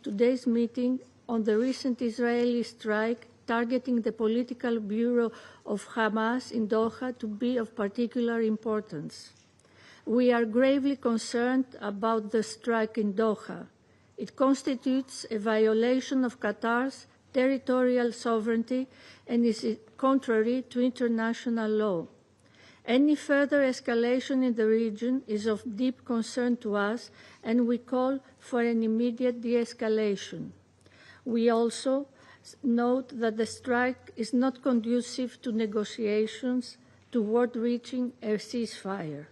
today's meeting on the recent Israeli strike targeting the political bureau of Hamas in Doha to be of particular importance. We are gravely concerned about the strike in Doha. It constitutes a violation of Qatar's territorial sovereignty and is contrary to international law. Any further escalation in the region is of deep concern to us, and we call for an immediate de-escalation. We also note that the strike is not conducive to negotiations toward reaching a ceasefire.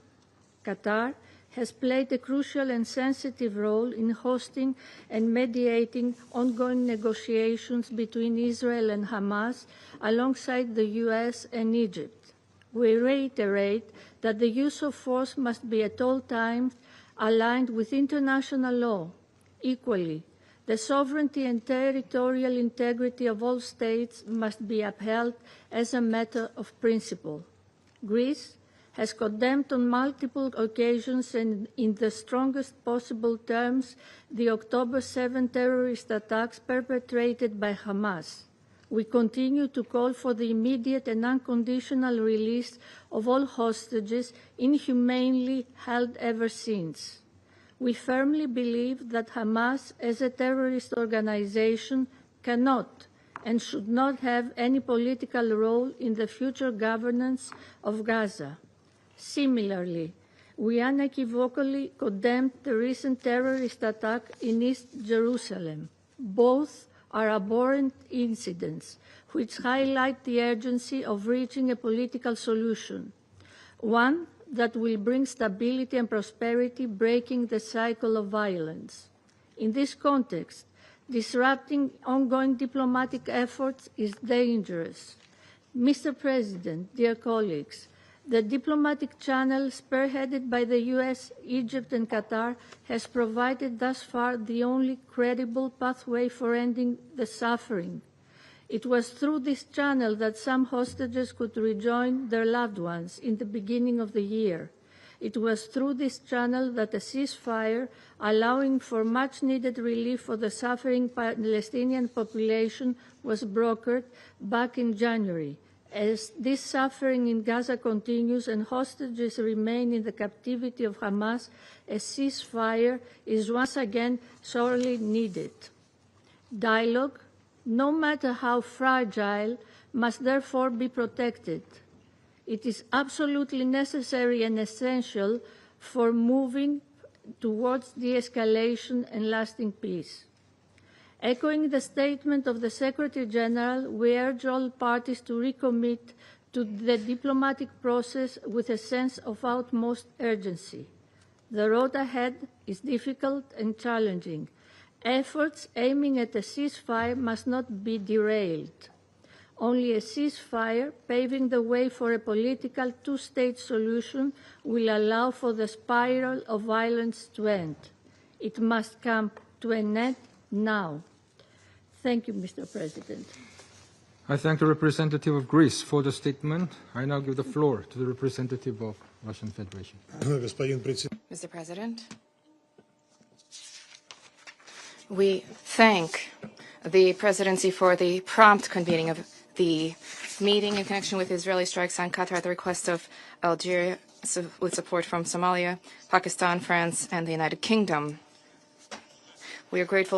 Qatar has played a crucial and sensitive role in hosting and mediating ongoing negotiations between Israel and Hamas alongside the US and Egypt. We reiterate that the use of force must be at all times aligned with international law. Equally, the sovereignty and territorial integrity of all states must be upheld as a matter of principle. Greece has condemned on multiple occasions and in the strongest possible terms the October 7 terrorist attacks perpetrated by Hamas. We continue to call for the immediate and unconditional release of all hostages inhumanely held ever since. We firmly believe that Hamas, as a terrorist organization, cannot and should not have any political role in the future governance of Gaza. Similarly, we unequivocally condemned the recent terrorist attack in East Jerusalem. Both are abhorrent incidents which highlight the urgency of reaching a political solution, one that will bring stability and prosperity, breaking the cycle of violence. In this context, disrupting ongoing diplomatic efforts is dangerous. Mr. President, dear colleagues, the diplomatic channel spearheaded by the US, Egypt, and Qatar has provided thus far the only credible pathway for ending the suffering. It was through this channel that some hostages could rejoin their loved ones in the beginning of the year. It was through this channel that a ceasefire, allowing for much-needed relief for the suffering Palestinian population, was brokered back in January. As this suffering in Gaza continues and hostages remain in the captivity of Hamas, a ceasefire is once again sorely needed. Dialogue, no matter how fragile, must therefore be protected. It is absolutely necessary and essential for moving towards de-escalation and lasting peace. Echoing the statement of the Secretary General, we urge all parties to recommit to the diplomatic process with a sense of utmost urgency. The road ahead is difficult and challenging. Efforts aiming at a ceasefire must not be derailed. Only a ceasefire, paving the way for a political two-state solution, will allow for the spiral of violence to end. It must come to an end now. Thank you, Mr. President. I thank the representative of Greece for the statement. I now give the floor to the representative of Russian Federation. Mr. President, we thank the presidency for the prompt convening of the meeting in connection with Israeli strikes on Qatar at the request of Algeria, with support from Somalia, Pakistan, France, and the United Kingdom. We are grateful